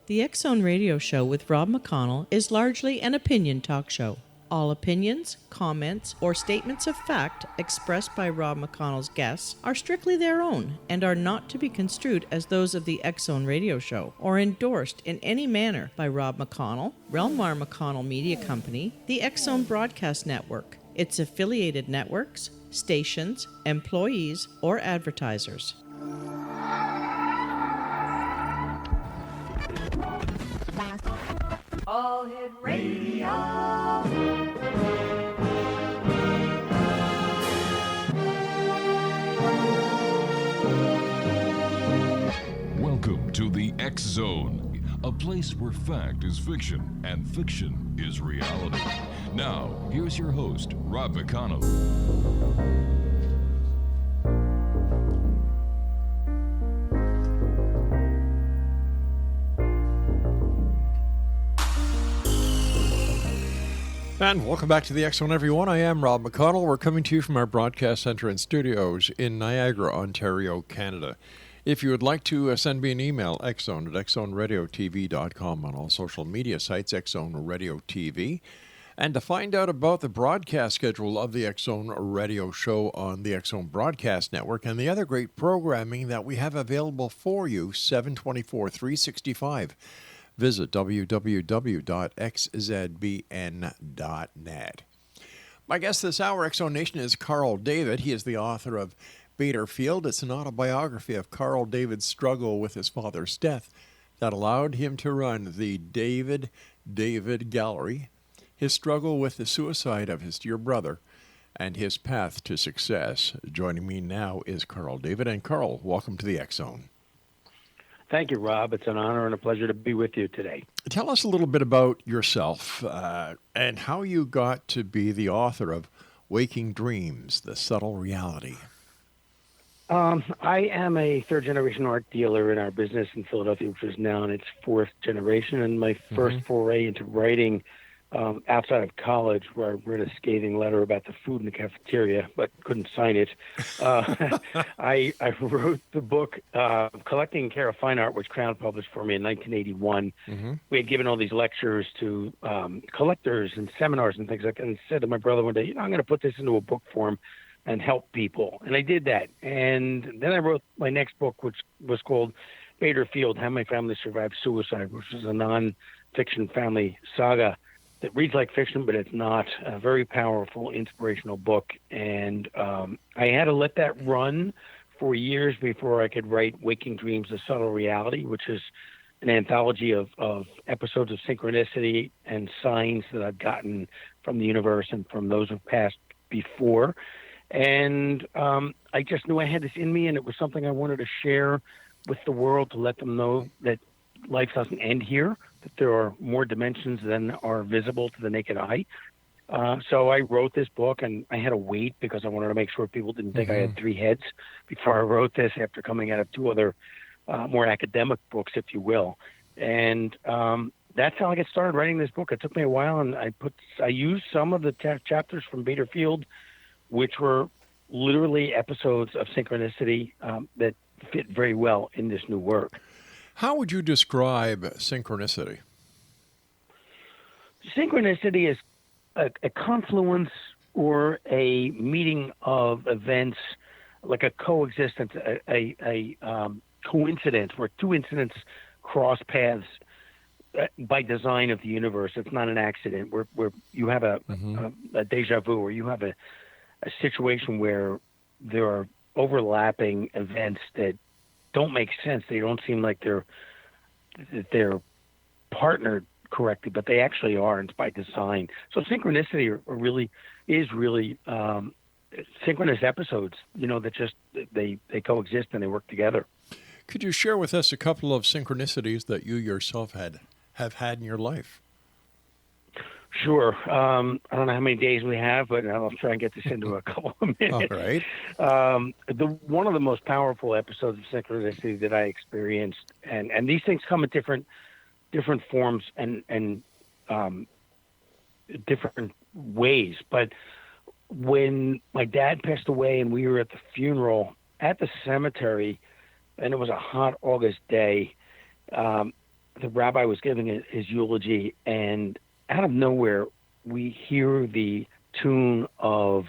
The X Zone Radio Show with Rob McConnell is largely an opinion talk show. All opinions, comments, or statements of fact expressed by Rob McConnell's guests are strictly their own and are not to be construed as those of the X Zone Radio Show or endorsed in any manner by Rob McConnell, Relmar McConnell Media Company, the X Zone Broadcast Network, its affiliated networks, stations, employees, or advertisers. All Hit Radio. Welcome to the X Zone, a place where fact is fiction and fiction is reality. Now, here's your host, Rob McConnell. And welcome back to the X Zone, everyone. I am Rob McConnell. We're coming to you from our broadcast center and studios in Niagara, Ontario, Canada. If you would like to send me an email, xzone at xzoneradiotv.com, on all social media sites, X Zone Radio TV. And to find out about the broadcast schedule of the X Zone Radio Show on the X Zone Broadcast Network and the other great programming that we have available for you, 7/24/365, visit www.xzbn.net. My guest this hour, X Zone Nation, is Carl David. He is the author of Baderfield. It's an autobiography of Carl David's struggle with his father's death that allowed him to run the David Gallery, his struggle with the suicide of his dear brother, and his path to success. Joining me now is Carl David. And Carl, welcome to the X Zone. Thank you, Rob. It's an honor and a pleasure to be with you today. Tell us a little bit about yourself and how you got to be the author of Waking Dreams, The Subtle Reality. I am a third-generation art dealer in our business in Philadelphia, which is now in its fourth generation, and my first foray into writing outside of college, where I wrote a scathing letter about the food in the cafeteria, but couldn't sign it. I wrote the book Collecting Care of Fine Art, which Crown published for me in 1981. We had given all these lectures to collectors and seminars and things like that, and said to my brother one day, I'm going to put this into a book form and help people. And I did that. And then I wrote my next book, which was called Baderfield, How My Family Survived Suicide, which is a non-fiction family saga that reads like fiction, but it's not. A very powerful, inspirational book. And I had to let that run for years before I could write Waking Dreams, The Subtle Reality, which is an anthology of episodes of synchronicity and signs that I've gotten from the universe and from those who've passed before. And I just knew I had this in me, and it was something I wanted to share with the world to let them know that life doesn't end here, that there are more dimensions than are visible to the naked eye. So I wrote this book, and I had to wait because I wanted to make sure people didn't think I had three heads before I wrote this, after coming out of two other more academic books, if you will. And that's how I got started writing this book. It took me a while, and I used some of the chapters from Baderfield, which were literally episodes of synchronicity that fit very well in this new work. How would you describe synchronicity? Synchronicity is a confluence or a meeting of events, like a coexistence, a coincidence where two incidents cross paths by design of the universe. It's not an accident where you have a deja vu, or you have a situation where there are overlapping events that don't make sense. They don't seem like they're partnered correctly, but they actually are, and it's by design. So synchronicity is really synchronous episodes, that just they coexist and they work together. Could you share with us a couple of synchronicities that you yourself have had in your life? Sure. I don't know how many days we have, but I'll try and get this into a couple of minutes. All right. One of the most powerful episodes of synchronicity that I experienced, and these things come in different forms and different ways. But when my dad passed away and we were at the funeral at the cemetery, and it was a hot August day, the rabbi was giving his eulogy, and out of nowhere, we hear the tune of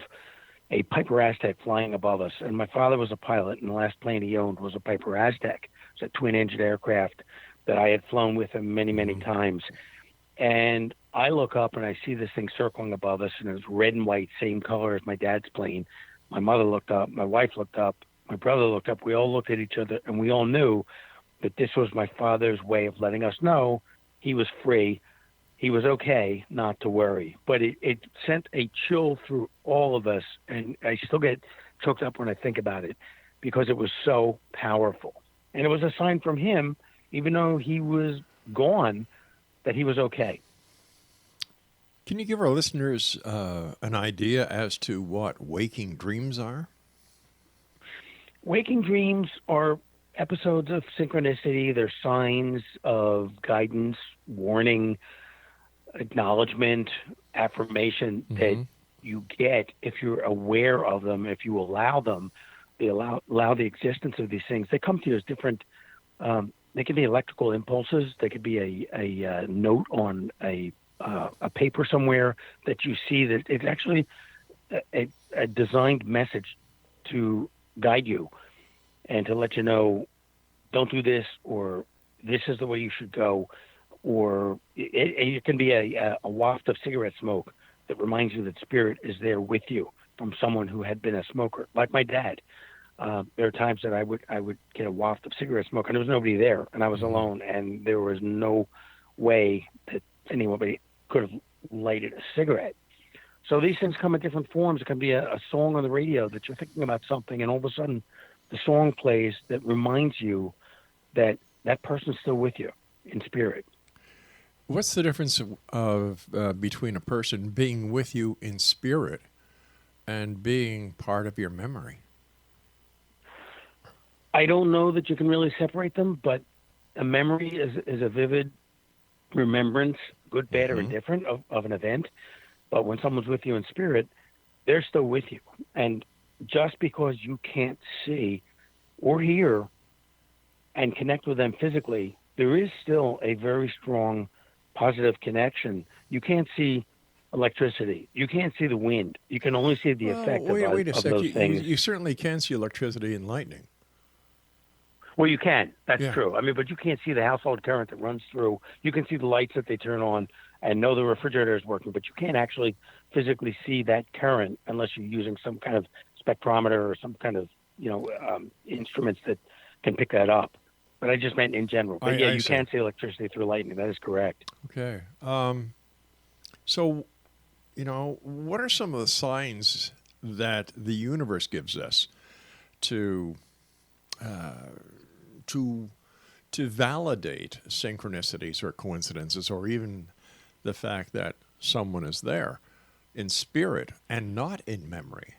a Piper Aztec flying above us. And my father was a pilot, and the last plane he owned was a Piper Aztec. It's a twin-engine aircraft that I had flown with him many, many times. And I look up, and I see this thing circling above us, and it was red and white, same color as my dad's plane. My mother looked up, my wife looked up, my brother looked up. We all looked at each other, and we all knew that this was my father's way of letting us know he was free. He was okay, not to worry. But it sent a chill through all of us, and I still get choked up when I think about it because it was so powerful. And it was a sign from him, even though he was gone, that he was okay. Can you give our listeners an idea as to what waking dreams are? Waking dreams are episodes of synchronicity. They're signs of guidance, warning, acknowledgement, affirmation that you get if you're aware of them, if you allow them, they allow the existence of these things. They come to you as different, they could be electrical impulses. They could be a note on a paper somewhere that you see that it's actually a designed message to guide you and to let you know, don't do this, or this is the way you should go. Or it can be a waft of cigarette smoke that reminds you that spirit is there with you from someone who had been a smoker, like my dad. There are times that I would get a waft of cigarette smoke, and there was nobody there, and I was alone, and there was no way that anybody could have lighted a cigarette. So these things come in different forms. It can be a song on the radio that you're thinking about something, and all of a sudden the song plays that reminds you that that person's still with you in spirit. What's the difference of between a person being with you in spirit and being part of your memory? I don't know that you can really separate them, but a memory is a vivid remembrance, good, bad, or indifferent of an event. But when someone's with you in spirit, they're still with you. And just because you can't see or hear and connect with them physically, there is still a very strong positive connection. You can't see electricity. You can't see the wind. You can only see the effect of those things. You certainly can see electricity and lightning. Well, you can. That's true. I mean, but you can't see the household current that runs through. You can see the lights that they turn on and know the refrigerator is working, but you can't actually physically see that current unless you're using some kind of spectrometer or some kind of, instruments that can pick that up. But I just meant in general. But you can see electricity through lightning. That is correct. Okay. So, what are some of the signs that the universe gives us to validate synchronicities or coincidences, or even the fact that someone is there in spirit and not in memory?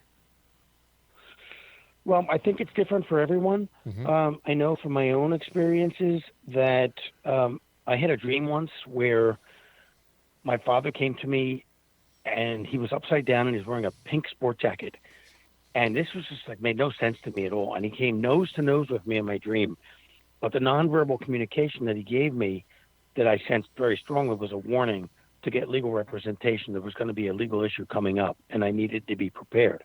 Well, I think it's different for everyone. I know from my own experiences that I had a dream once where my father came to me and he was upside down and he was wearing a pink sport jacket. And this was just made no sense to me at all. And he came nose to nose with me in my dream. But the nonverbal communication that he gave me that I sensed very strongly was a warning to get legal representation. There was going to be a legal issue coming up and I needed to be prepared.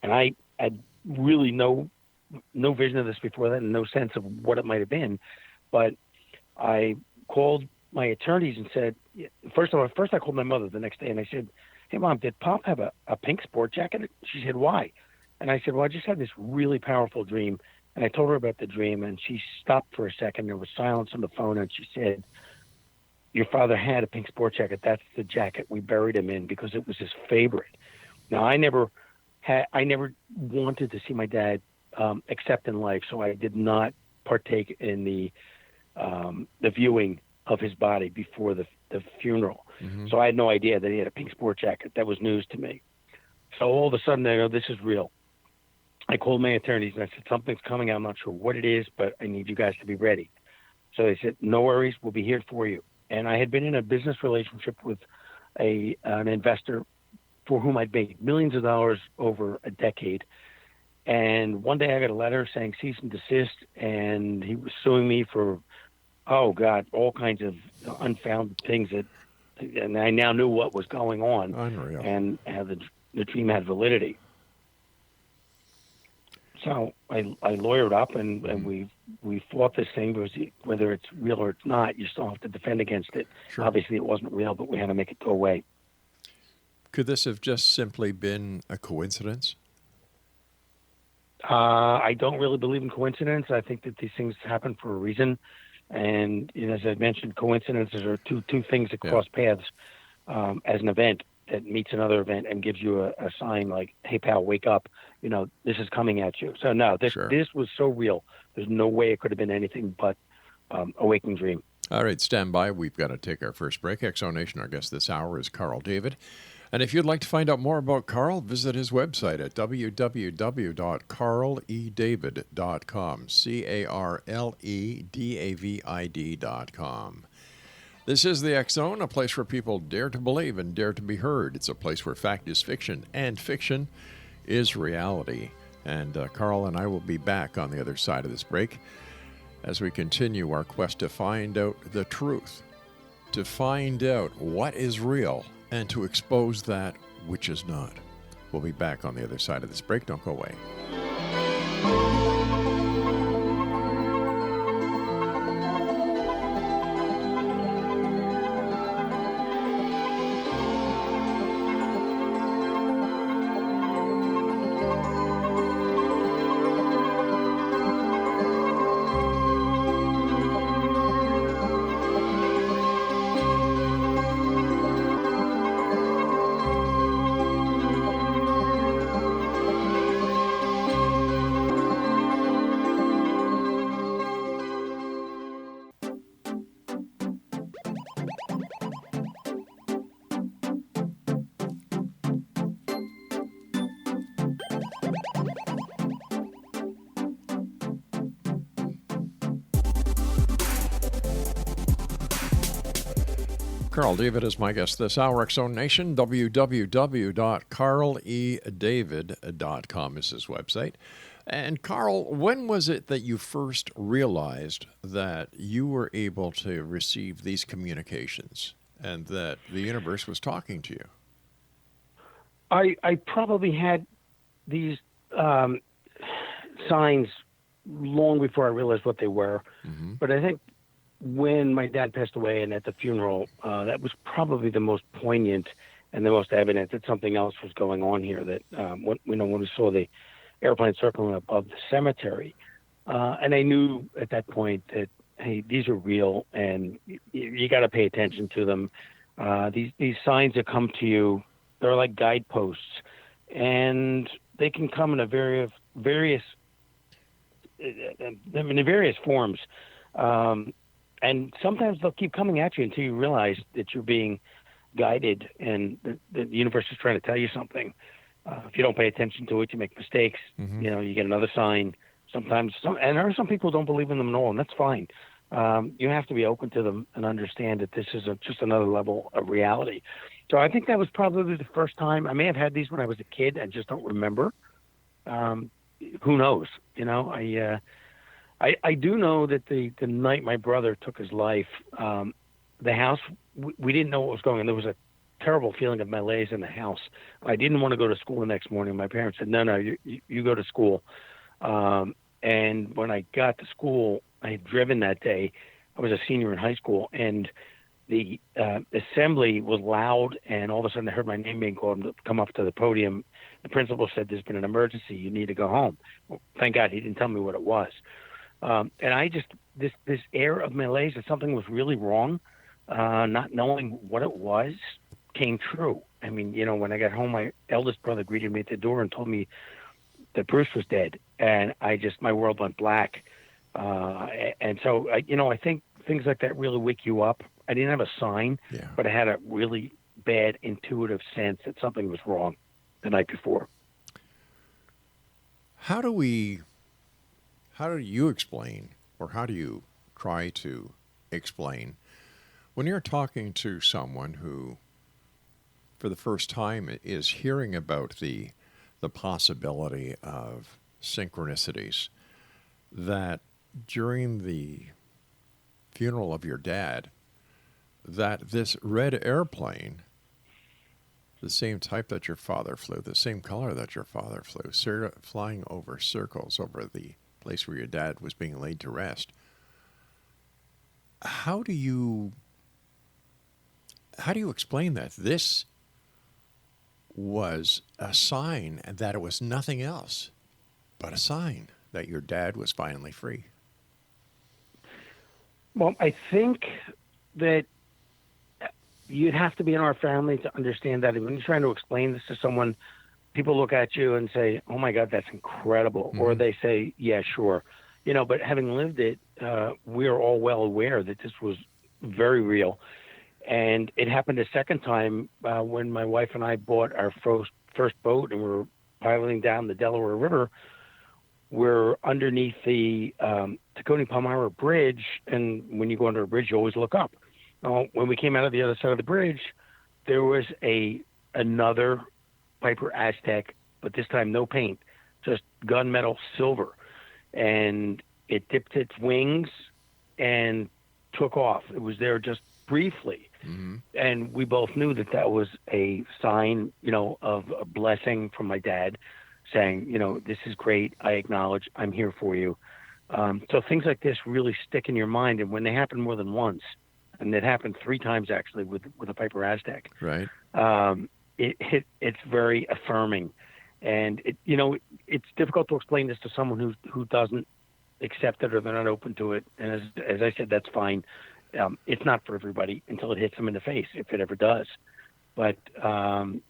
And I had really no vision of this before that and no sense of what it might have been. But I called my attorneys and said, first I called my mother the next day and I said, "Hey, Mom, did Pop have a pink sport jacket?" She said, "Why?" And I said, "Well, I just had this really powerful dream." And I told her about the dream, and she stopped for a second. There was silence on the phone, and she said, "Your father had a pink sport jacket. That's the jacket we buried him in because it was his favorite." Now, I never wanted to see my dad except in life, so I did not partake in the viewing of his body before the funeral. So I had no idea that he had a pink sport jacket. That was news to me. So all of a sudden, I go, this is real. I called my attorneys and I said, "Something's coming. I'm not sure what it is, but I need you guys to be ready." So they said, "No worries. We'll be here for you." And I had been in a business relationship with an investor for whom I'd made millions of dollars over a decade. And one day I got a letter saying cease and desist, and he was suing me for Oh God, all kinds of unfounded things and I now knew what was going on, Unreal. and how the dream had validity. So I lawyered up, and we fought this thing, because whether it's real or it's not, you still have to defend against it. Sure. Obviously, it wasn't real, but we had to make it go away. Could this have just simply been a coincidence? I don't really believe in coincidence. I think that these things happen for a reason. And as I mentioned, coincidences are two things that cross paths as an event that meets another event and gives you a sign like, hey, pal, wake up. This is coming at you. So, no, this was so real. There's no way it could have been anything but a waking dream. All right, stand by. We've got to take our first break. Exonation, our guest this hour is Carl David. And if you'd like to find out more about Carl, visit his website at www.carledavid.com, CarleDavid.com. This is the X Zone, a place where people dare to believe and dare to be heard. It's a place where fact is fiction and fiction is reality. And Carl and I will be back on the other side of this break as we continue our quest to find out the truth, to find out what is real, and to expose that which is not. We'll be back on the other side of this break. Don't go away. Carl David is my guest this hour. X Zone Nation, www.carledavid.com is his website. And Carl, when was it that you first realized that you were able to receive these communications and that the universe was talking to you? I probably had these signs long before I realized what they were. Mm-hmm. But I think when my dad passed away and at the funeral, that was probably the most poignant and the most evident that something else was going on here. That when we saw the airplane circling above the cemetery, and I knew at that point that, hey, these are real, and you got to pay attention to them. These signs that come to you, they're like guideposts, and they can come in various forms. And sometimes they'll keep coming at you until you realize that you're being guided and the universe is trying to tell you something. If you don't pay attention to it, you make mistakes. Mm-hmm. You get another sign. Sometimes, and there are some people who don't believe in them at all, and that's fine. You have to be open to them and understand that this is just another level of reality. So I think that was probably the first time. I may have had these when I was a kid. I just don't remember. Who knows? I do know that the night my brother took his life, the house, we didn't know what was going on. There was a terrible feeling of malaise in the house. I didn't want to go to school the next morning. My parents said, no, you go to school. And when I got to school, I had driven that day. I was a senior in high school, and the assembly was loud, and all of a sudden I heard my name being called to come up to the podium. The principal said, there's been an emergency. You need to go home. Well, thank God he didn't tell me what it was. And I just, this air of malaise that something was really wrong, not knowing what it was, came true. I mean, when I got home, my eldest brother greeted me at the door and told me that Bruce was dead. And my world went black. And so, I think things like that really wake you up. I didn't have a sign, but I had a really bad intuitive sense that something was wrong the night before. How do you explain, or how do you try to explain, when you're talking to someone who, for the first time, is hearing about the possibility of synchronicities, that during the funeral of your dad that this red airplane, the same type that your father flew, the same color that your father flew, flying over circles over the place where your dad was being laid to rest. How do you explain that? This was a sign that it was nothing else but a sign that your dad was finally free. Well, I think that you'd have to be in our family to understand that. When you're trying to explain this to someone, people look at you and say, "Oh my God, that's incredible," or they say, "Yeah, sure." But having lived it, we are all well aware that this was very real. And it happened a second time when my wife and I bought our first boat and we were piloting down the Delaware River. We're underneath the Tacony-Palmyra Bridge, and when you go under a bridge, you always look up. When we came out of the other side of the bridge, there was another Piper Aztec, but this time no paint, just gunmetal silver. And it dipped its wings and took off. It was there just briefly. And we both knew that was a sign, of a blessing from my dad saying, this is great. I acknowledge I'm here for you. So things like this really stick in your mind. And when they happen more than once, and it happened 3 times actually with a Piper Aztec, right? It's very affirming. And it's difficult to explain this to someone who doesn't accept it or they're not open to it. And as I said, that's fine. It's not for everybody until it hits them in the face, if it ever does. But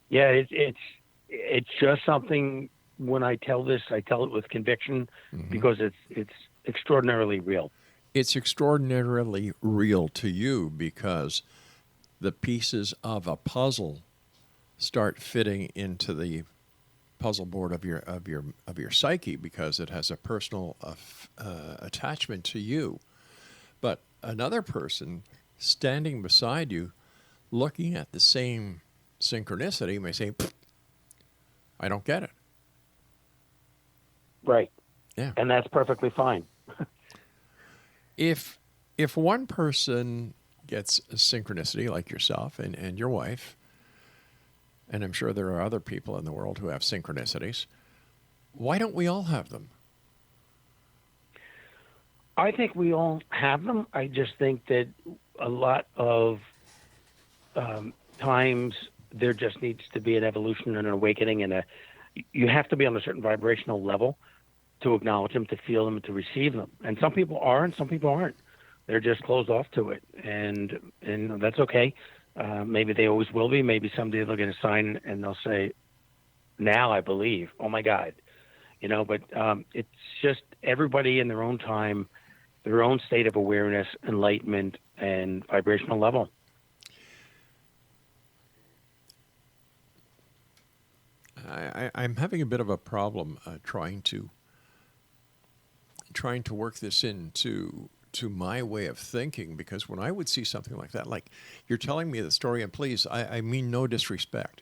it's just something. When I tell this, I tell it with conviction because it's extraordinarily real. It's extraordinarily real to you because the pieces of a puzzle start fitting into the puzzle board of your psyche because it has a personal attachment to you. But another person standing beside you, looking at the same synchronicity, may say, "I don't get it." Right. Yeah. And that's perfectly fine. If one person gets a synchronicity like yourself and your wife, and I'm sure there are other people in the world who have synchronicities, why don't we all have them? I think we all have them. I just think that a lot of times there just needs to be an evolution and an awakening, and you have to be on a certain vibrational level to acknowledge them, to feel them, and to receive them. And some people are, and some people aren't. They're just closed off to it, and that's okay. Maybe they always will be. Maybe someday they'll get a sign and they'll say, "Now I believe." Oh my God, But it's just everybody in their own time, their own state of awareness, enlightenment, and vibrational level. I'm having a bit of a problem trying to work this into my way of thinking, because when I would see something like that, like you're telling me the story, and please, I mean no disrespect.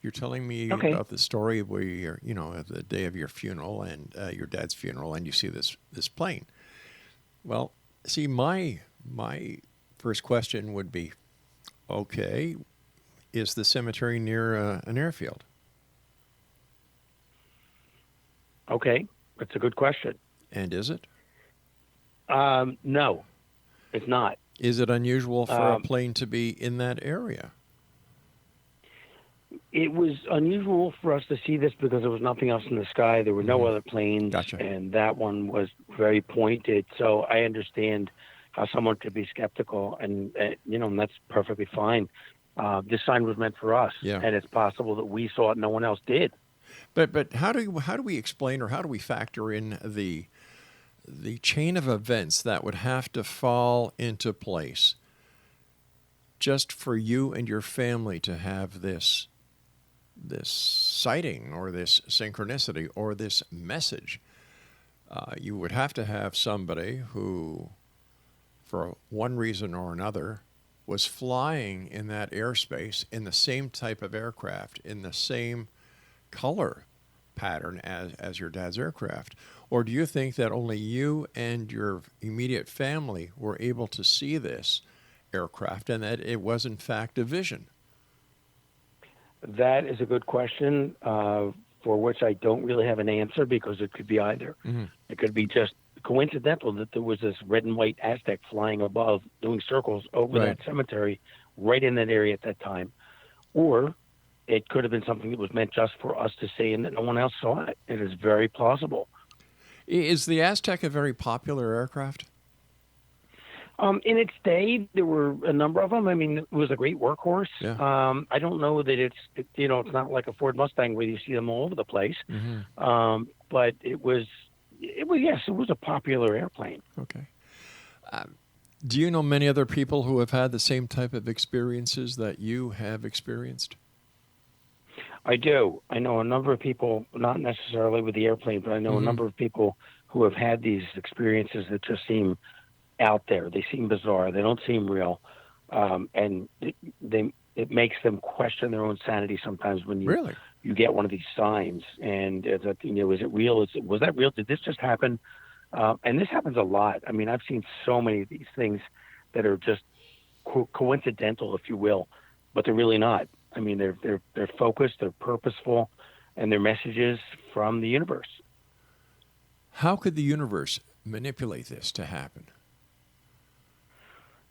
You're telling me about the story where you're, the day of your funeral and your dad's funeral, and you see this plane. Well, see, my first question would be, okay, is the cemetery near an airfield? Okay, that's a good question. And is it? No, it's not. Is it unusual for a plane to be in that area? It was unusual for us to see this because there was nothing else in the sky. There were no other planes, Gotcha. And that one was very pointed. So I understand how someone could be skeptical, and that's perfectly fine. This sign was meant for us, and it's possible that we saw it, no one else did. But how do we explain, or how do we factor in the chain of events that would have to fall into place just for you and your family to have this sighting or this synchronicity or this message? You would have to have somebody who, for one reason or another, was flying in that airspace in the same type of aircraft, in the same color pattern as your dad's aircraft? Or do you think that only you and your immediate family were able to see this aircraft and that it was in fact a vision? That is a good question, for which I don't really have an answer, because it could be either. Mm-hmm. It could be just coincidental that there was this red and white Aztec flying above, doing circles over Right. that cemetery, right in that area at that time. Or it could have been something that was meant just for us to see and that no one else saw it. It is very plausible. Is the Aztec a very popular aircraft? In its day, there were a number of them. I mean, it was a great workhorse. Yeah. I don't know that it's not like a Ford Mustang where you see them all over the place. Mm-hmm. But it was a popular airplane. Okay. Do you know many other people who have had the same type of experiences that you have experienced? I do. I know a number of people, not necessarily with the airplane, but I know a number of people who have had these experiences that just seem out there. They seem bizarre. They don't seem real, and it makes them question their own sanity sometimes when you get one of these signs. And is it real? Was that real? Did this just happen? And this happens a lot. I mean, I've seen so many of these things that are just coincidental, if you will, but they're really not. I mean, they're focused, they're purposeful, and they're messages from the universe. How could the universe manipulate this to happen?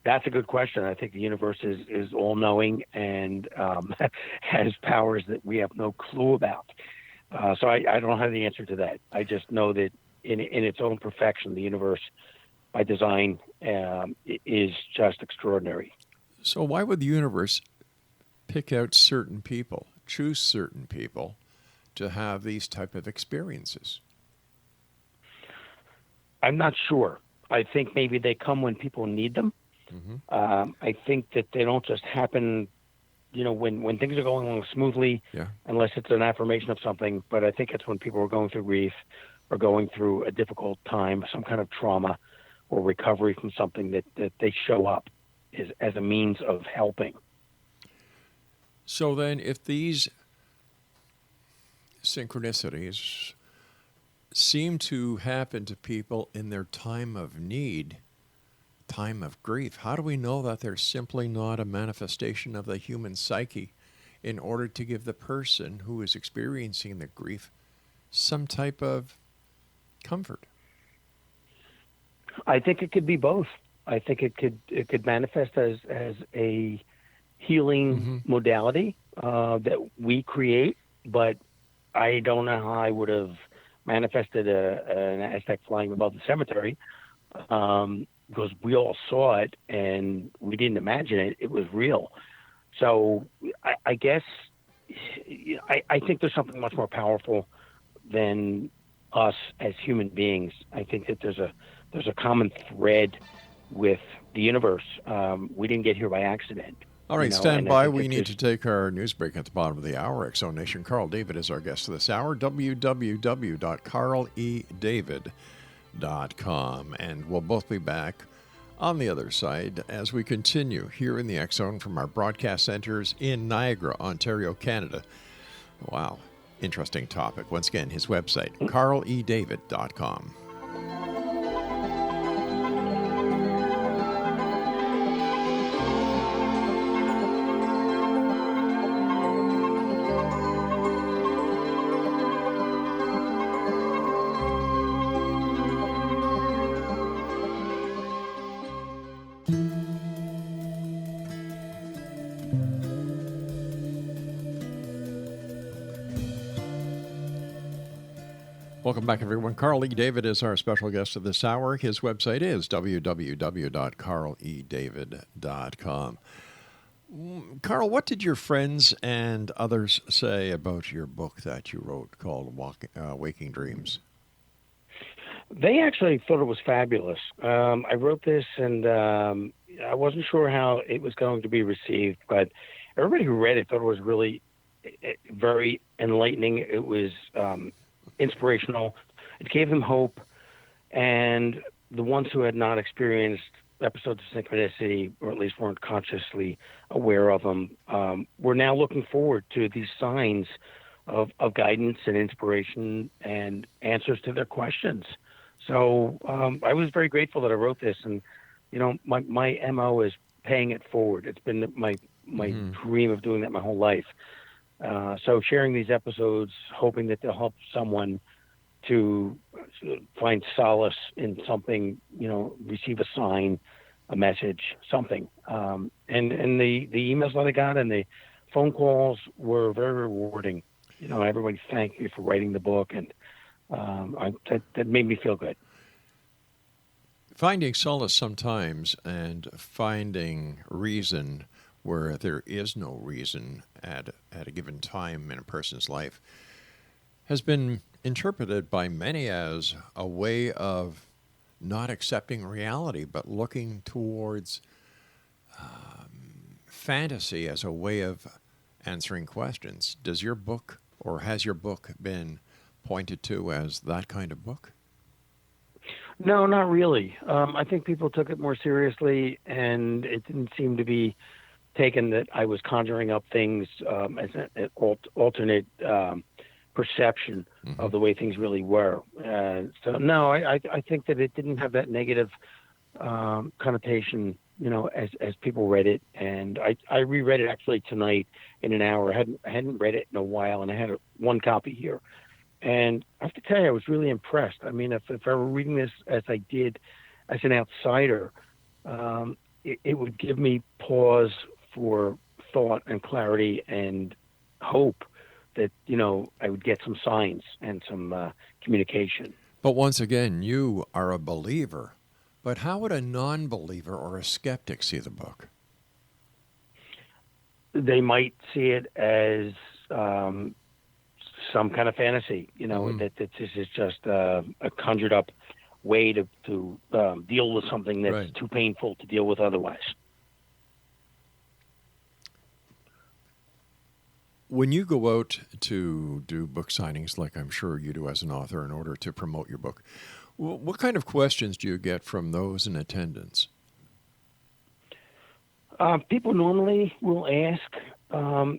That's a good question. I think the universe is all-knowing and has powers that we have no clue about. So I don't have the answer to that. I just know that in its own perfection, the universe, by design, is just extraordinary. So why would the universe pick out certain people, choose certain people to have these type of experiences? I'm not sure. I think maybe they come when people need them. Mm-hmm. I think that they don't just happen, when things are going along smoothly, unless it's an affirmation of something. But I think it's when people are going through grief or going through a difficult time, some kind of trauma or recovery from something, that they show up as a means of helping. So then if these synchronicities seem to happen to people in their time of need, time of grief, how do we know that they're simply not a manifestation of the human psyche in order to give the person who is experiencing the grief some type of comfort? I think it could be both. I think it could manifest as a healing modality that we create, but I don't know how I would have manifested an Aztec flying above the cemetery, because we all saw it and we didn't imagine it. It was real. So I guess I think there's something much more powerful than us as human beings. I think that there's a common thread with the universe. We didn't get here by accident. All right, stand by. We need to take our news break at the bottom of the hour. X-Zone Nation, Carl David is our guest this hour. www.carledavid.com. And we'll both be back on the other side as we continue here in the X-Zone from our broadcast centers in Niagara, Ontario, Canada. Wow, interesting topic. Once again, his website, carledavid.com. Welcome back, everyone. Carl E. David is our special guest of this hour. His website is www.carledavid.com. Carl, what did your friends and others say about your book that you wrote called Waking Dreams? They actually thought it was fabulous. I wrote this, and I wasn't sure how it was going to be received, but everybody who read it thought it was really very enlightening. It was inspirational. It gave them hope, and the ones who had not experienced episodes of synchronicity, or at least weren't consciously aware of them, were now looking forward to these signs of guidance and inspiration and answers to their questions. So I was very grateful that I wrote this, and my MO is paying it forward. It's been my dream of doing that my whole life. So sharing these episodes, hoping that they'll help someone to find solace in something, receive a sign, a message, something. And the emails that I got and the phone calls were very rewarding. Everybody thanked me for writing the book, and that made me feel good. Finding solace sometimes and finding reason where there is no reason at a given time in a person's life has been interpreted by many as a way of not accepting reality, but looking towards fantasy as a way of answering questions. Does your book, or has your book been pointed to as that kind of book? No, not really. I think people took it more seriously, and it didn't seem to be taken that I was conjuring up things as an alternate perception of the way things really were. So no, I think that it didn't have that negative connotation, as people read it. And I reread it actually tonight in an hour. I hadn't read it in a while, and I had one copy here. And I have to tell you, I was really impressed. I mean, if I were reading this as I did as an outsider, it would give me pause for thought and clarity and hope that, I would get some signs and some communication. But once again, you are a believer. But how would a non-believer or a skeptic see the book? They might see it as some kind of fantasy, that this is just a conjured up way to deal with something that's too painful to deal with otherwise. When you go out to do book signings, like I'm sure you do as an author, in order to promote your book, what kind of questions do you get from those in attendance? People normally will ask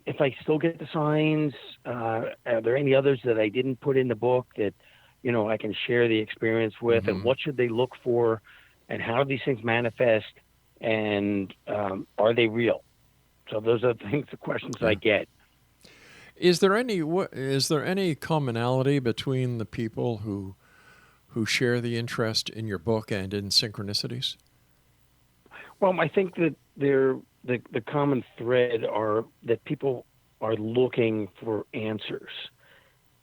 if I still get the signs. Are there any others that I didn't put in the book that, I can share the experience with? And what should they look for? And how do these things manifest? And are they real? So those are the questions I get. Is there any commonality between the people who share the interest in your book and in synchronicities? Well, I think that the common thread are that people are looking for answers.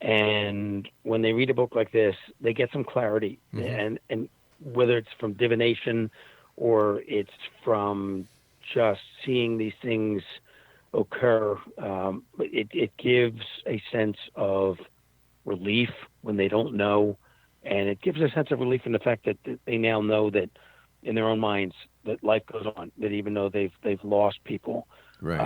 And when they read a book like this, they get some clarity. And whether it's from divination or it's from just seeing these things occur, it gives a sense of relief when they don't know. And it gives a sense of relief in the fact that they now know that in their own minds that life goes on, that even though they've lost people. Right.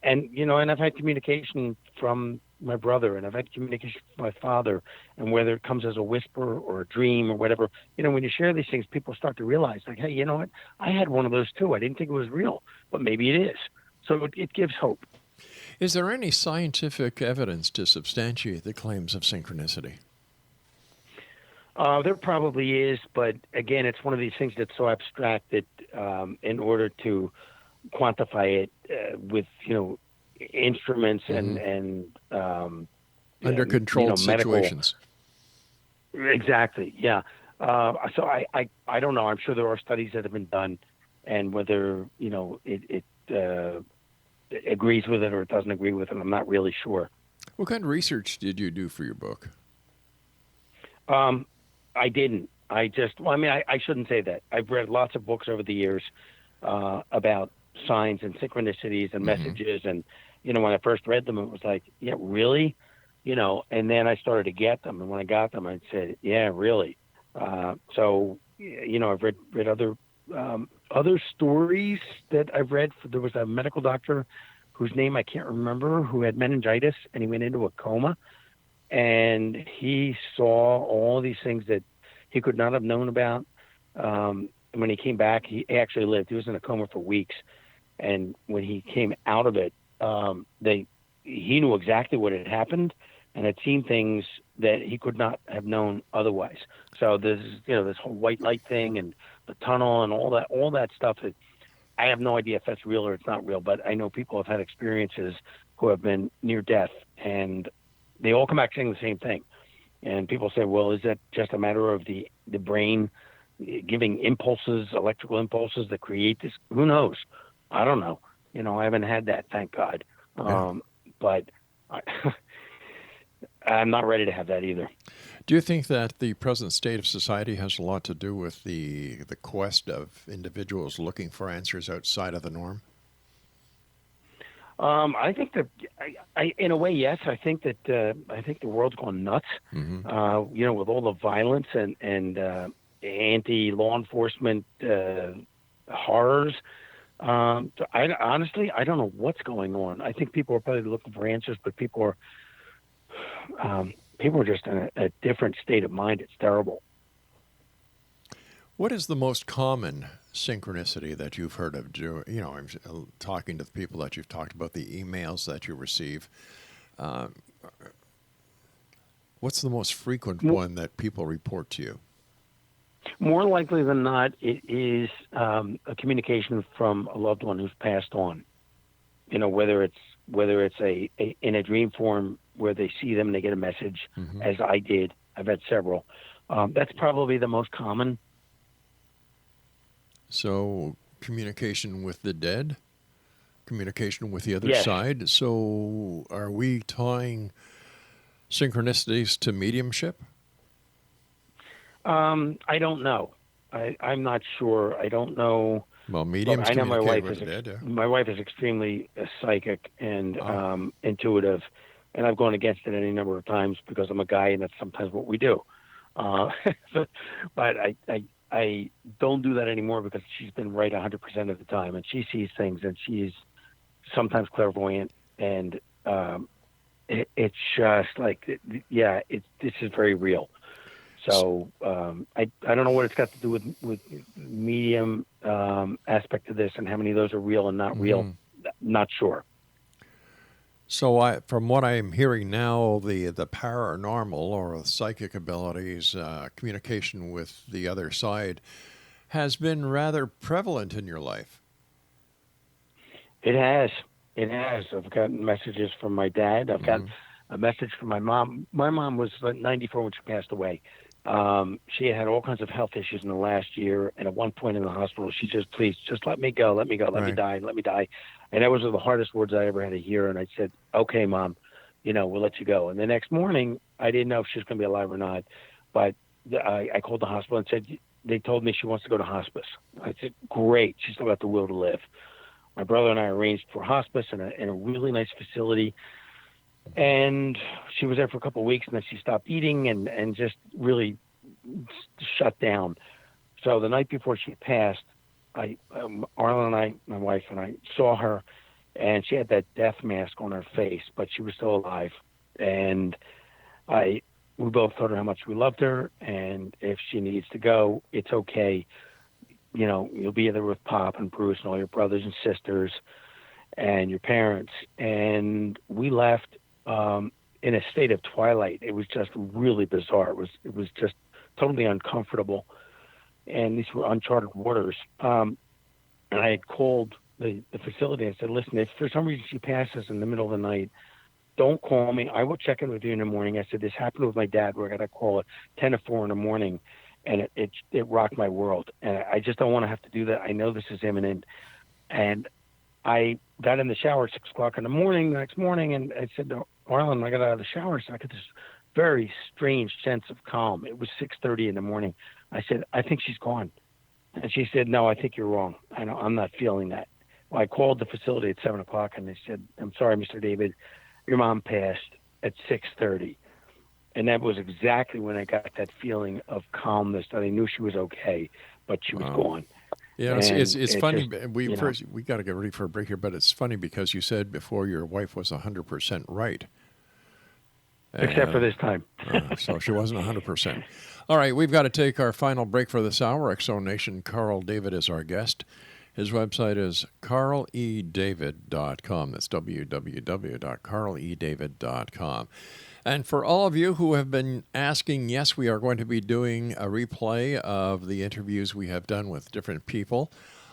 And I've had communication from my brother, and I've had communication from my father, and whether it comes as a whisper or a dream or whatever, when you share these things, people start to realize, like, hey, you know what? I had one of those too. I didn't think it was real, but maybe it is. So it gives hope. Is there any scientific evidence to substantiate the claims of synchronicity? There probably is, but again, it's one of these things that's so abstract that in order to quantify it with, instruments and under controlled situations. Exactly. Yeah. So I don't know. I'm sure there are studies that have been done, and whether, it agrees with it or it doesn't agree with it, I'm not really sure. What kind of research did you do for your book? I didn't. I shouldn't say that. I've read lots of books over the years about signs and synchronicities and messages. And, when I first read them, it was like, yeah, really? And then I started to get them. And when I got them, I said, yeah, really. So, I've read other stories that I've read. There was a medical doctor whose name I can't remember, who had meningitis, and he went into a coma. And he saw all these things that he could not have known about. And when he came back, he actually lived. He was in a coma for weeks. And when he came out of it, he knew exactly what had happened, and had seen things that he could not have known otherwise. So this whole white light thing and the tunnel and all that stuff. I have no idea if that's real or it's not real, but I know people have had experiences who have been near death, and they all come back saying the same thing. And people say, well, is that just a matter of the brain giving impulses, electrical impulses that create this? Who knows? I don't know. I haven't had that, thank God. But I'm not ready to have that either. Do you think that the present state of society has a lot to do with the quest of individuals looking for answers outside of the norm? I think that, in a way, yes. I think that the world's gone nuts. Mm-hmm. With all the violence and anti-law enforcement horrors. Honestly, I don't know what's going on. I think people are probably looking for answers, but people are just in a different state of mind. It's terrible. What is the most common synchronicity that you've heard of? I'm talking to the people that you've talked about, the emails that you receive. What's the most frequent one that people report to you? More likely than not, it is a communication from a loved one who's passed on. Whether it's in a dream form where they see them and they get a message, mm-hmm. as I did. I've had several. That's probably the most common. So communication with the dead, communication with the other yes. side. So are we tying synchronicities to mediumship? I don't know. I'm not sure. I don't know. Well, mediums I know communicate with the dead, yeah. My wife is extremely psychic and intuitive, and I've gone against it any number of times because I'm a guy, and that's sometimes what we do. But I don't do that anymore because she's been right 100% of the time, and she sees things, and she's sometimes clairvoyant, and it's just like, this is very real. So I don't know what it's got to do with medium aspect of this and how many of those are real and not real. Not sure. So from what I'm hearing now, the paranormal or psychic abilities, communication with the other side, has been rather prevalent in your life. It has. I've gotten messages from my dad. I've gotten a message from my mom. My mom was 94 when she passed away. She had all kinds of health issues in the last year, and at one point in the hospital, she just, please, just let me go, let me die. And that was the hardest words I ever had to hear. And I said, okay, Mom, we'll let you go. And the next morning, I didn't know if she was going to be alive or not, but I called the hospital and said, they told me she wants to go to hospice. I said, great, she's still got the will to live. My brother and I arranged for hospice in a really nice facility. And she was there for a couple of weeks, and then she stopped eating and just really shut down. So the night before she passed, Arlen and I, my wife and I, saw her, and she had that death mask on her face, but she was still alive. And we both told her how much we loved her, and if she needs to go, it's okay. You'll be there with Pop and Bruce and all your brothers and sisters and your parents. And we left in a state of twilight. It was just really bizarre. It was just totally uncomfortable, and these were uncharted waters. And I had called the facility and said, listen, if for some reason she passes in the middle of the night, don't call me. I will check in with you in the morning. I said, this happened with my dad where I got a call at 10 or 4 in the morning, and it rocked my world. And I just don't want to have to do that. I know this is imminent. And I got in the shower at 6 o'clock in the morning, the next morning, and I said, Arlen, I got out of the shower, so I got this very strange sense of calm. It was 6:30 in the morning. I said, I think she's gone. And she said, no, I think you're wrong. I'm not feeling that. Well, I called the facility at 7 o'clock, and they said, I'm sorry, Mr. David, your mom passed at 6:30. And that was exactly when I got that feeling of calmness, that I knew she was okay, but she was gone. Yeah, it's funny. We got to get ready for a break here, but it's funny because you said before your wife was 100% right. Except for this time. So she wasn't 100%. All right, we've got to take our final break for this hour. Exo Nation, Carl David is our guest. His website is carledavid.com. That's www.carledavid.com. And for all of you who have been asking, yes, we are going to be doing a replay of the interviews we have done with different people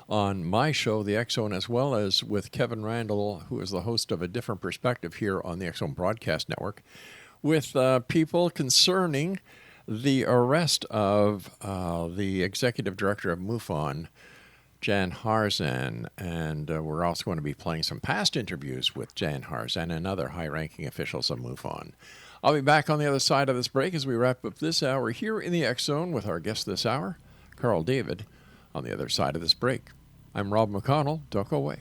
on my show, The X Zone, as well as with Kevin Randall, who is the host of A Different Perspective here on the X Zone Broadcast Network, with people concerning the arrest of the executive director of MUFON, Jan Harzan, and we're also going to be playing some past interviews with Jan Harzan and other high-ranking officials of MUFON. I'll be back on the other side of this break as we wrap up this hour here in the X Zone with our guest this hour, Carl David, on the other side of this break. I'm Rob McConnell. Don't go away.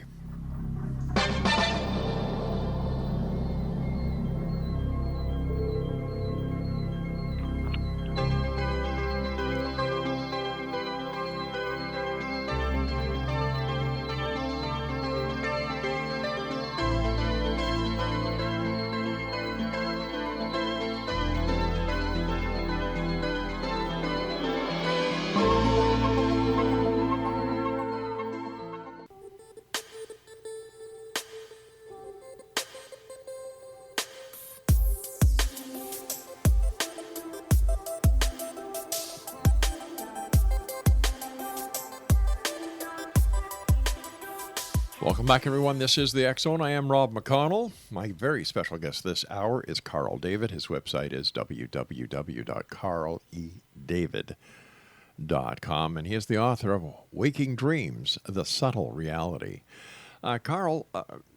Welcome back, everyone. This is the X Zone. I am Rob McConnell. My very special guest this hour is Carl David. His website is www.carledavid.com, and he is the author of Waking Dreams, The Subtle Reality. Carl,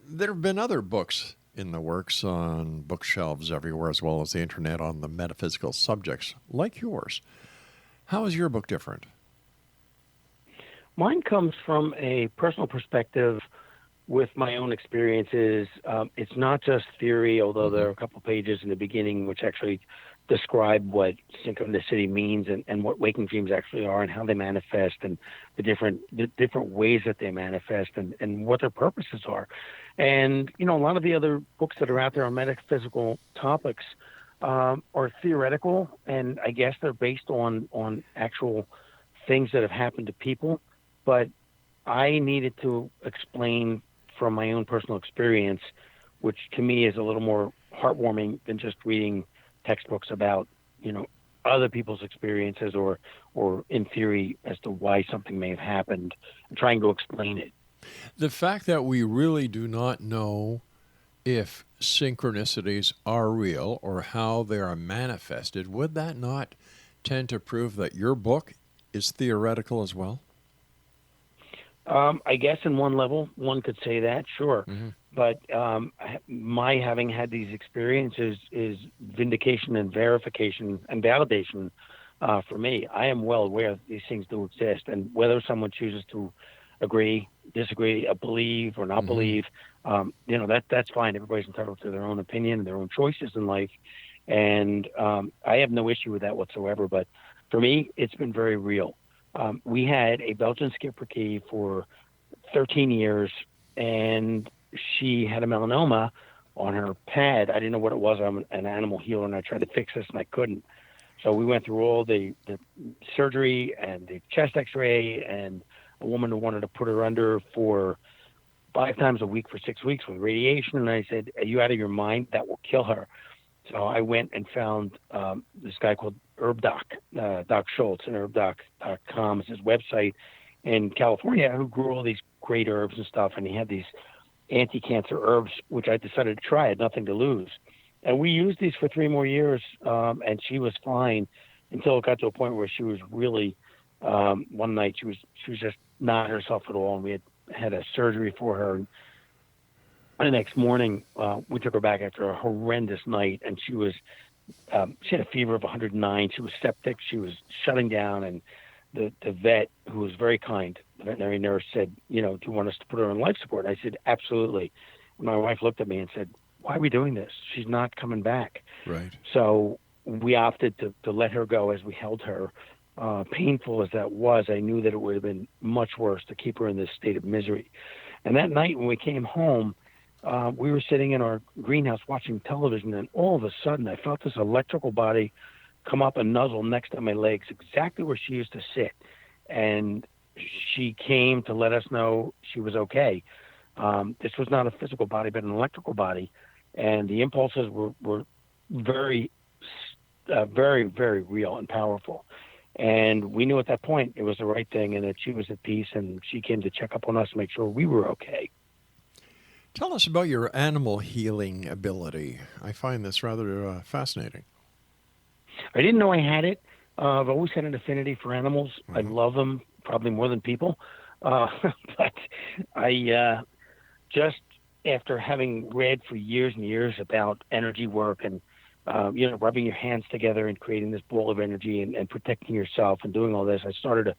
there have been other books in the works on bookshelves everywhere, as well as the internet, on the metaphysical subjects like yours. How is your book different? Mine comes from a personal perspective with my own experiences. It's not just theory, although there are a couple pages in the beginning which actually describe what synchronicity means and what waking dreams actually are and how they manifest and the different ways that they manifest and what their purposes are. And, a lot of the other books that are out there on metaphysical topics are theoretical, and I guess they're based on actual things that have happened to people. But I needed to explain from my own personal experience, which to me is a little more heartwarming than just reading textbooks about, other people's experiences or in theory as to why something may have happened, and trying to explain it. The fact that we really do not know if synchronicities are real or how they are manifested, would that not tend to prove that your book is theoretical as well? I guess in one level, one could say that, sure. Mm-hmm. But my having had these experiences is vindication and verification and validation for me. I am well aware that these things do exist, and whether someone chooses to agree, disagree, believe or not believe, that's fine. Everybody's entitled to their own opinion and their own choices in life, and I have no issue with that whatsoever. But for me, it's been very real. We had a Belgian schipperke for 13 years, and she had a melanoma on her pad. I didn't know what it was. I'm an animal healer, and I tried to fix this, and I couldn't. So we went through all the surgery and the chest x-ray, and a woman who wanted to put her under for 5 times a week for 6 weeks with radiation. And I said, "Are you out of your mind? That will kill her." So I went and found this guy called HerbDoc, Doc Schultz, and HerbDoc.com is his website in California, who grew all these great herbs and stuff. And he had these anti-cancer herbs, which I decided to try. I had nothing to lose. And we used these for 3 more years, and she was fine until it got to a point where she was really, one night she was just not herself at all. And we had a surgery for her. And the next morning, we took her back after a horrendous night, and she had a fever of 109. She was septic. She was shutting down, and the vet, who was very kind, the veterinary nurse, said, "Do you want us to put her on life support?" And I said, "Absolutely." And my wife looked at me and said, "Why are we doing this? She's not coming back." Right. So we opted to let her go as we held her. Painful as that was, I knew that it would have been much worse to keep her in this state of misery. And that night when we came home, we were sitting in our greenhouse watching television, and all of a sudden I felt this electrical body come up and nuzzle next to my legs, exactly where she used to sit. And she came to let us know she was okay. This was not a physical body, but an electrical body, and the impulses were very, very, very real and powerful. And we knew at that point it was the right thing, and that she was at peace, and she came to check up on us to make sure we were okay. Tell us about your animal healing ability. I find this rather fascinating. I didn't know I had it. I've always had an affinity for animals. I love them probably more than people. But I just after having read for years and years about energy work and rubbing your hands together and creating this ball of energy and protecting yourself and doing all this, I started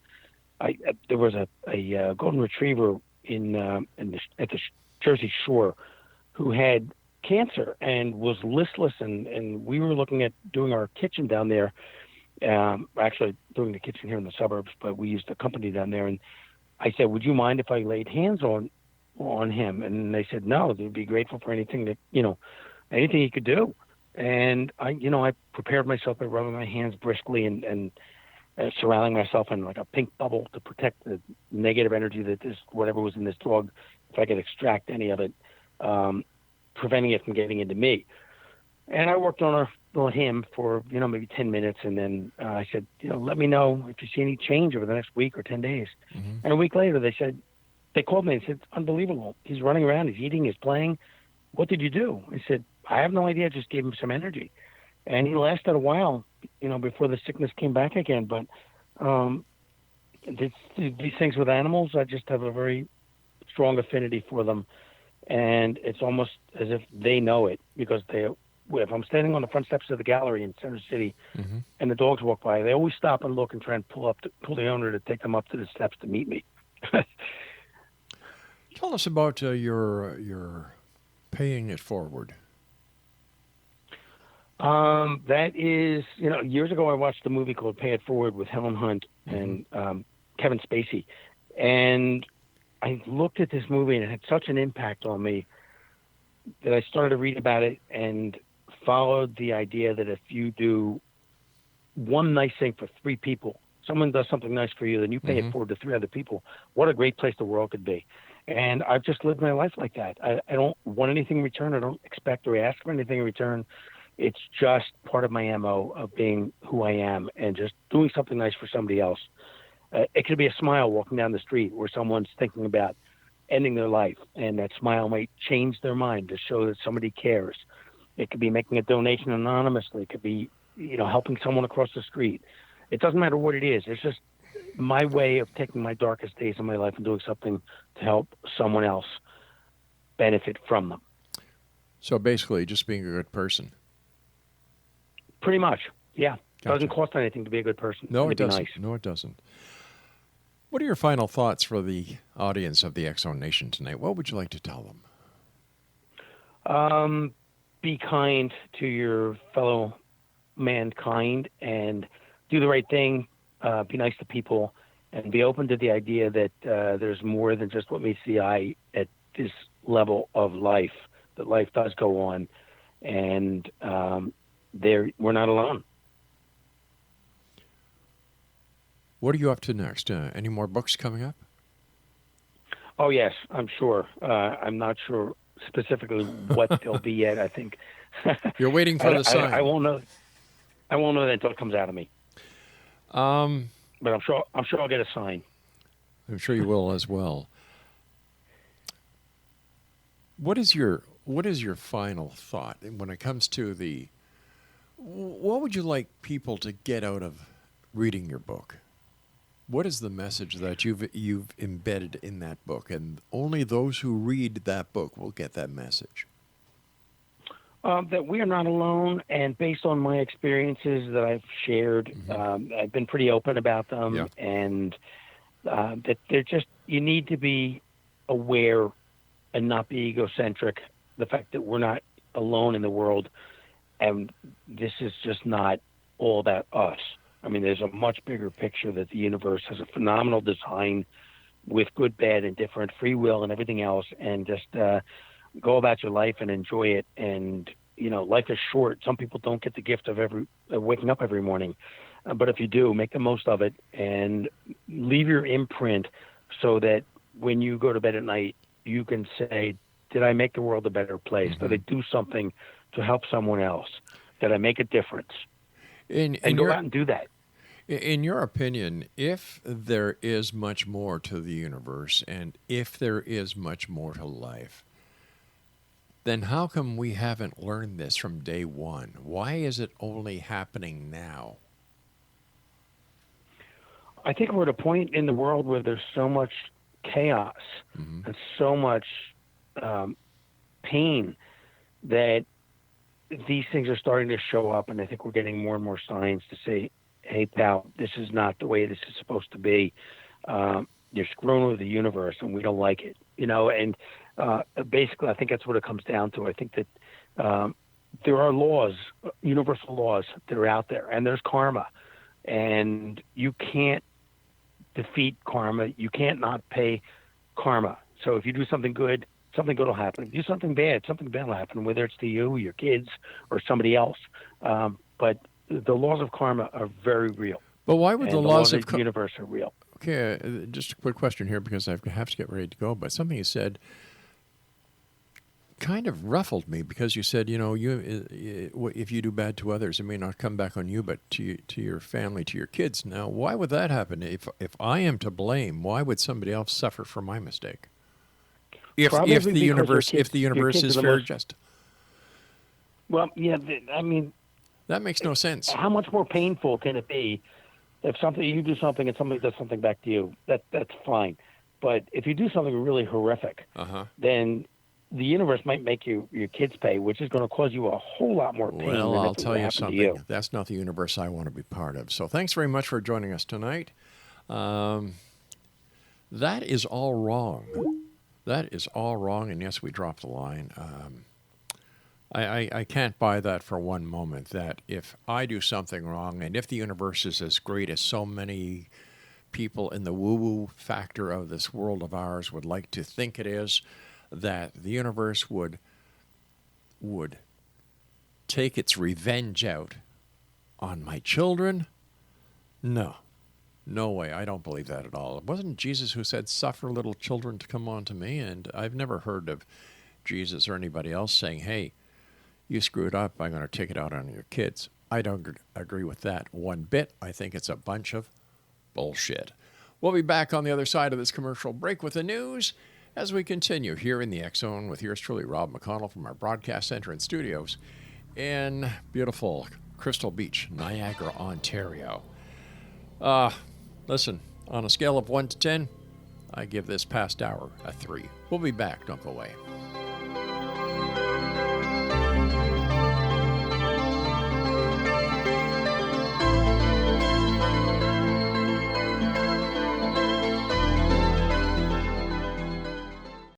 there was a golden retriever at the Jersey Shore who had cancer and was listless, and we were looking at doing our kitchen down there, actually doing the kitchen here in the suburbs, but we used a company down there, and I said, would you mind if I laid hands on him? And they said no, they'd be grateful for anything anything he could do. And I prepared myself by rubbing my hands briskly and surrounding myself in like a pink bubble to protect the negative energy that whatever was in this dog, if I could extract any of it, preventing it from getting into me. And I worked on him for, maybe 10 minutes. And then I said, let me know if you see any change over the next week or 10 days. Mm-hmm. And a week later, they called me and said, it's unbelievable. He's running around, he's eating, he's playing. What did you do? I said, I have no idea. I just gave him some energy. And he lasted a while, before the sickness came back again. But these things with animals, I just have a very strong affinity for them. And it's almost as if they know it, because if I'm standing on the front steps of the gallery in Center City, mm-hmm. and the dogs walk by, they always stop and look and try and pull the owner to take them up to the steps to meet me. Tell us about your paying it forward. That is, years ago I watched a movie called Pay It Forward with Helen Hunt and Kevin Spacey, and I looked at this movie and it had such an impact on me that I started to read about it and followed the idea that if you do one nice thing for three people, someone does something nice for you, then you pay it forward to three other people. What a great place the world could be. And I've just lived my life like that. I don't want anything in return. I don't expect or ask for anything in return. It's just part of my MO of being who I am and just doing something nice for somebody else. It could be a smile walking down the street where someone's thinking about ending their life, and that smile might change their mind to show that somebody cares. It could be making a donation anonymously. It could be, helping someone across the street. It doesn't matter what it is. It's just my way of taking my darkest days of my life and doing something to help someone else benefit from them. So basically, just being a good person. Pretty much, yeah. Gotcha. Doesn't cost anything to be a good person. No, it doesn't. Nice. No, it doesn't. What are your final thoughts for the audience of the X-Zone Nation tonight? What would you like to tell them? Be kind to your fellow mankind and do the right thing. Be nice to people and be open to the idea that there's more than just what meets the eye at this level of life, that life does go on, and we're not alone. What are you up to next? Any more books coming up? Oh, yes, I'm sure. I'm not sure specifically what they'll be yet. I think you're waiting for the sign. I won't know. I won't know that until it comes out of me. But I'm sure I'll get a sign. I'm sure you will as well. What is your final thought when it comes to what would you like people to get out of reading your book? What is the message that you've embedded in that book, and only those who read that book will get that message? That we are not alone, and based on my experiences that I've shared, I've been pretty open about them, and that you need to be aware and not be egocentric. The fact that we're not alone in the world, and this is just not all about us. I mean, there's a much bigger picture that the universe has a phenomenal design with good, bad, and different free will and everything else, and just go about your life and enjoy it. And, life is short. Some people don't get the gift of waking up every morning. But if you do, make the most of it and leave your imprint so that when you go to bed at night, you can say, did I make the world a better place? Did I do something to help someone else? Did I make a difference? And go out and do that. In your opinion, if there is much more to the universe and if there is much more to life, then how come we haven't learned this from day one? Why is it only happening now? I think we're at a point in the world where there's so much chaos and so much pain that these things are starting to show up, and I think we're getting more and more signs to say, hey, pal, this is not the way this is supposed to be. You're screwing with the universe, and we don't like it. And basically, I think that's what it comes down to. I think that there are laws, universal laws that are out there, and there's karma, and you can't defeat karma. You can't not pay karma. So if you do something good, something good will happen. If you do something bad will happen, whether it's to you, your kids, or somebody else. But the laws of karma are very real. But why would the laws of the universe are real? Okay, just a quick question here because I have to get ready to go. But something you said kind of ruffled me because you said, if you do bad to others, it may not come back on you, but to your family, to your kids. Now, why would that happen? If I am to blame, why would somebody else suffer for my mistake? If the universe is fair, just. Well, yeah, that makes no sense. How much more painful can it be if you do something and somebody does something back to you? That's fine, but if you do something really horrific, then the universe might make your kids pay, which is going to cause you a whole lot more pain. Well, I'll tell you something. That's not the universe I want to be part of. So thanks very much for joining us tonight. That is all wrong. That is all wrong, and yes, we dropped the line. I can't buy that for one moment, that if I do something wrong, and if the universe is as great as so many people in the woo-woo factor of this world of ours would like to think it is, that the universe would take its revenge out on my children? No way. I don't believe that at all. It wasn't Jesus who said, suffer little children to come unto me, and I've never heard of Jesus or anybody else saying, hey, you screwed up, I'm going to take it out on your kids. I don't agree with that one bit. I think it's a bunch of bullshit. We'll be back on the other side of this commercial break with the news as we continue here in the X Zone with yours truly, Rob McConnell, from our broadcast center and studios in beautiful Crystal Beach, Niagara, Ontario. Listen, on a scale of 1 to 10, I give this past hour a 3. We'll be back. Don't go away.